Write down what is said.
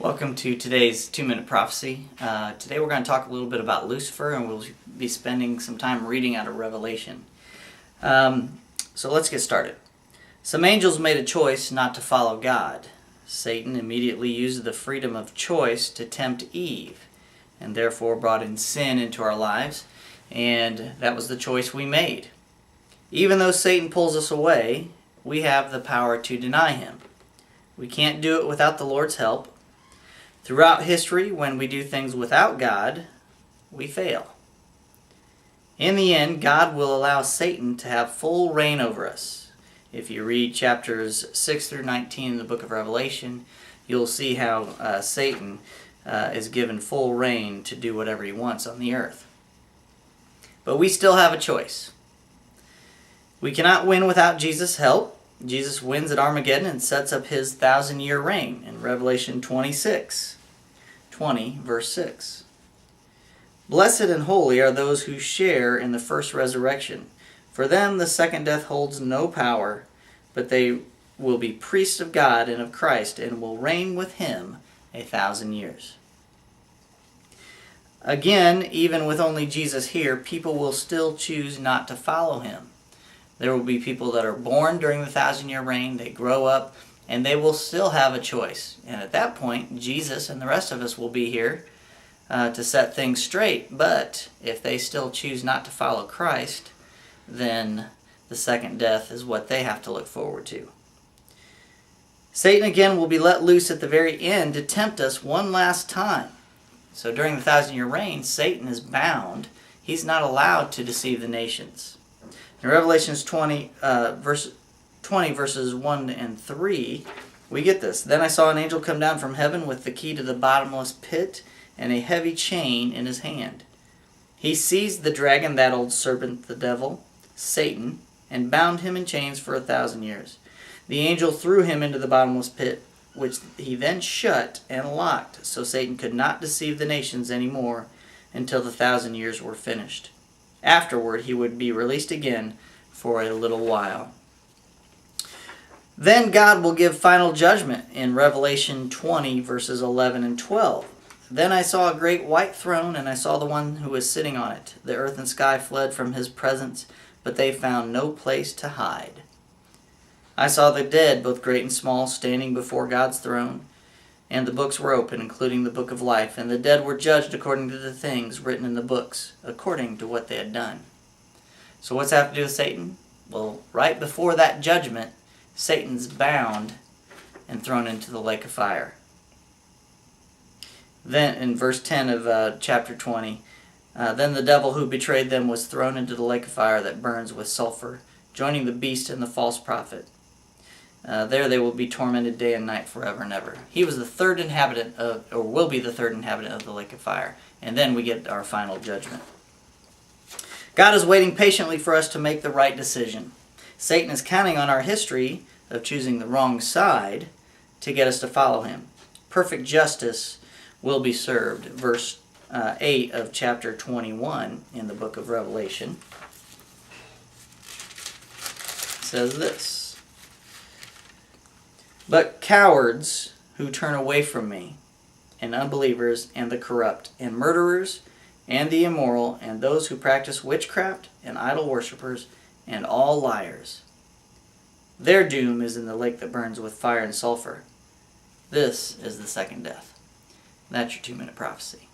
Welcome to today's 2-Minute Prophecy. Today we're going to talk a little bit about Lucifer, and we'll be spending some time reading out of Revelation. So let's get started. Some angels made a choice not to follow God. Satan immediately used the freedom of choice to tempt Eve, and therefore brought in sin into our lives, and that was the choice we made. Even though Satan pulls us away, we have the power to deny him. We can't do it without the Lord's help. Throughout history, when we do things without God, we fail. In the end, God will allow Satan to have full reign over us. If you read chapters 6 through 19 in the book of Revelation, you'll see how Satan is given full reign to do whatever he wants on the earth. But we still have a choice. We cannot win without Jesus' help. Jesus wins at Armageddon and sets up his 1,000-year reign in Revelation 20, verse 6. Blessed and holy are those who share in the first resurrection. For them the second death holds no power, but they will be priests of God and of Christ, and will reign with him 1,000 years. Again, even with only Jesus here, people will still choose not to follow him. There will be people that are born during the 1,000-year reign, they grow up, and they will still have a choice. And at that point, Jesus and the rest of us will be here to set things straight. But if they still choose not to follow Christ, then the second death is what they have to look forward to. Satan again will be let loose at the very end to tempt us one last time. So during the 1,000-year reign, Satan is bound. He's not allowed to deceive the nations. In Revelation 20, verses 1 and 3, we get this. Then I saw an angel come down from heaven with the key to the bottomless pit and a heavy chain in his hand. He seized the dragon, that old serpent, the devil, Satan, and bound him in chains for 1,000 years. The angel threw him into the bottomless pit, which he then shut and locked, so Satan could not deceive the nations any more until the 1,000 years were finished. Afterward, he would be released again for a little while. Then God will give final judgment in Revelation 20, verses 11 and 12. Then I saw a great white throne, and I saw the one who was sitting on it. The earth and sky fled from his presence, but they found no place to hide. I saw the dead, both great and small, standing before God's throne, and the books were open, including the book of life, and the dead were judged according to the things written in the books, according to what they had done. So what's that have to do with Satan? Well, right before that judgment, Satan's bound and thrown into the lake of fire. Then in verse 10 of chapter 20, then the devil who betrayed them was thrown into the lake of fire that burns with sulfur, joining the beast and the false prophet. There they will be tormented day and night forever and ever. He was the third inhabitant or will be the third inhabitant of the lake of fire. And then we get our final judgment. God is waiting patiently for us to make the right decision. Satan is counting on our history of choosing the wrong side to get us to follow him. Perfect justice will be served. Verse 8 of chapter 21 in the book of Revelation says this. But cowards who turn away from me, and unbelievers, and the corrupt, and murderers, and the immoral, and those who practice witchcraft, and idol worshippers, and all liars, their doom is in the lake that burns with fire and sulfur. This is the second death. That's your 2-Minute Prophecy.